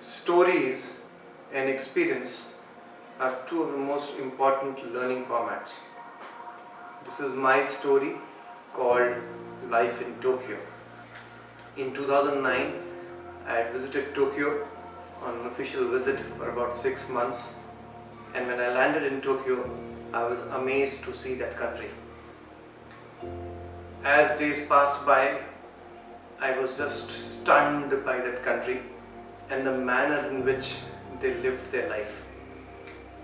Stories and experience are two of the most important learning formats. This is my story called Life in Tokyo. In 2009, I had visited Tokyo on an official visit for about 6 months, and when I landed in Tokyo, I was amazed to see that country. As days passed by, I was just stunned by that country and the manner in which they lived their life.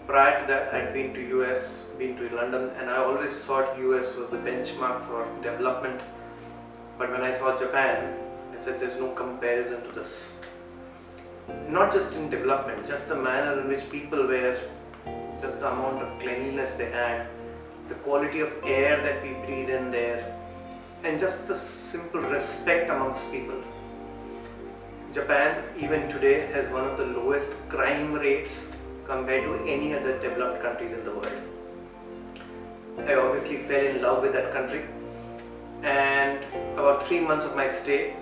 Prior to that, I'd been to US, been to London, and I always thought US was the benchmark for development. But when I saw Japan, I said there's no comparison to this. Not just in development, just the manner in which people were, just the amount of cleanliness they had, the quality of air that we breathe in there, and just the simple respect amongst people. Japan, even today, has one of the lowest crime rates compared to any other developed countries in the world. I obviously fell in love with that country, and about 3 months of my stay,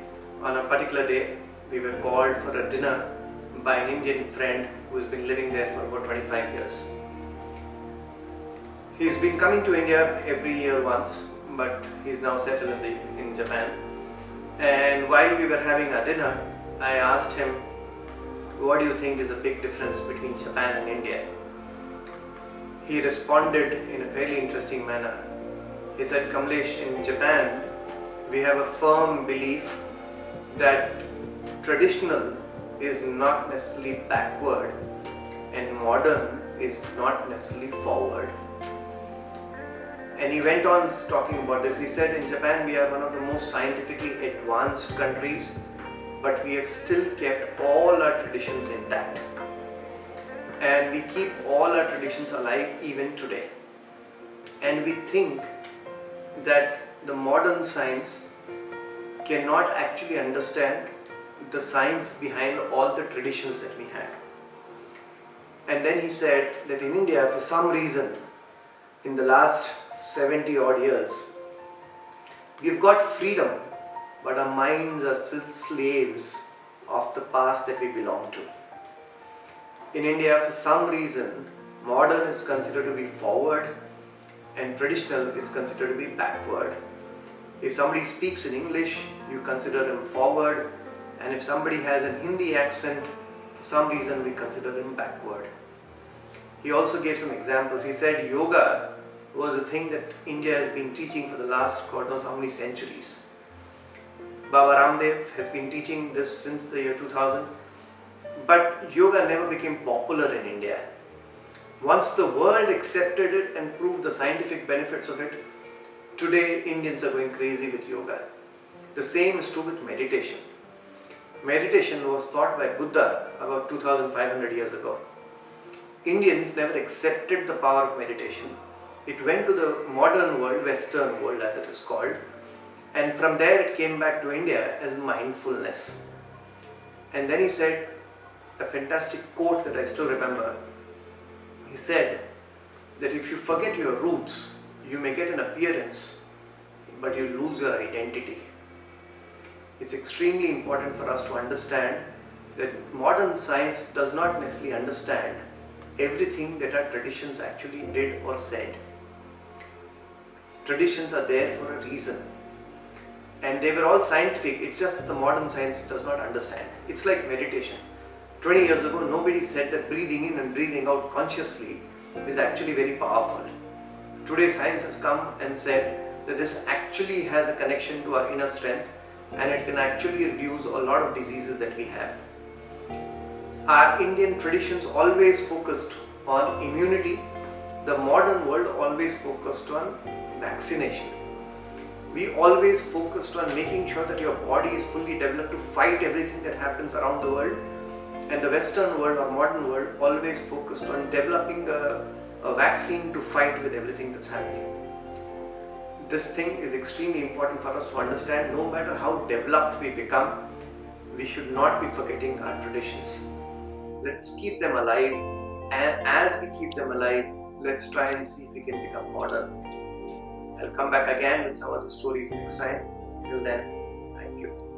on a particular day, we were called for a dinner by an Indian friend who has been living there for about 25 years. He's been coming to India every year once, but he's now settled in Japan. And while we were having our dinner, I asked him, what do you think is a big difference between Japan and India? He responded in a fairly interesting manner. He said, Kamlesh, in Japan, we have a firm belief that traditional is not necessarily backward and modern is not necessarily forward. And he went on talking about this. He said, in Japan, we are one of the most scientifically advanced countries, but we have still kept all our traditions intact. And we keep all our traditions alive even today. And we think that the modern science cannot actually understand the science behind all the traditions that we have. And then he said that in India, for some reason, in the last 70 odd years, we've got freedom, but our minds are still slaves of the past that we belong to. In India, for some reason, modern is considered to be forward and traditional is considered to be backward. If somebody speaks in English, you consider them forward, and if somebody has an Hindi accent, for some reason we consider them backward. He also gave some examples. He said yoga was a thing that India has been teaching for the last God knows how many centuries. Baba Ramdev has been teaching this since the year 2000, but yoga never became popular in India. Once the world accepted it and proved the scientific benefits of it, today Indians are going crazy with yoga. The same is true with meditation. Meditation was taught by Buddha about 2500 years ago. Indians never accepted the power of meditation. It went to the modern world, Western world as it is called, and from there it came back to India as mindfulness. And then he said a fantastic quote that I still remember. He said that if you forget your roots, you may get an appearance, but you lose your identity. It's extremely important for us to understand that modern science does not necessarily understand everything that our traditions actually did or said. Traditions are there for a reason. And they were all scientific, it's just that the modern science does not understand. It's like meditation. 20 years ago, nobody said that breathing in and breathing out consciously is actually very powerful. Today, science has come and said that this actually has a connection to our inner strength and it can actually reduce a lot of diseases that we have. Our Indian traditions always focused on immunity. The modern world always focused on vaccination. We always focused on making sure that your body is fully developed to fight everything that happens around the world. And the Western world or modern world always focused on developing a vaccine to fight with everything that's happening. This thing is extremely important for us to understand. No matter how developed we become, we should not be forgetting our traditions. Let's keep them alive, and as we keep them alive, let's try and see if we can become modern. I'll come back again with some other stories next time. Till then, thank you.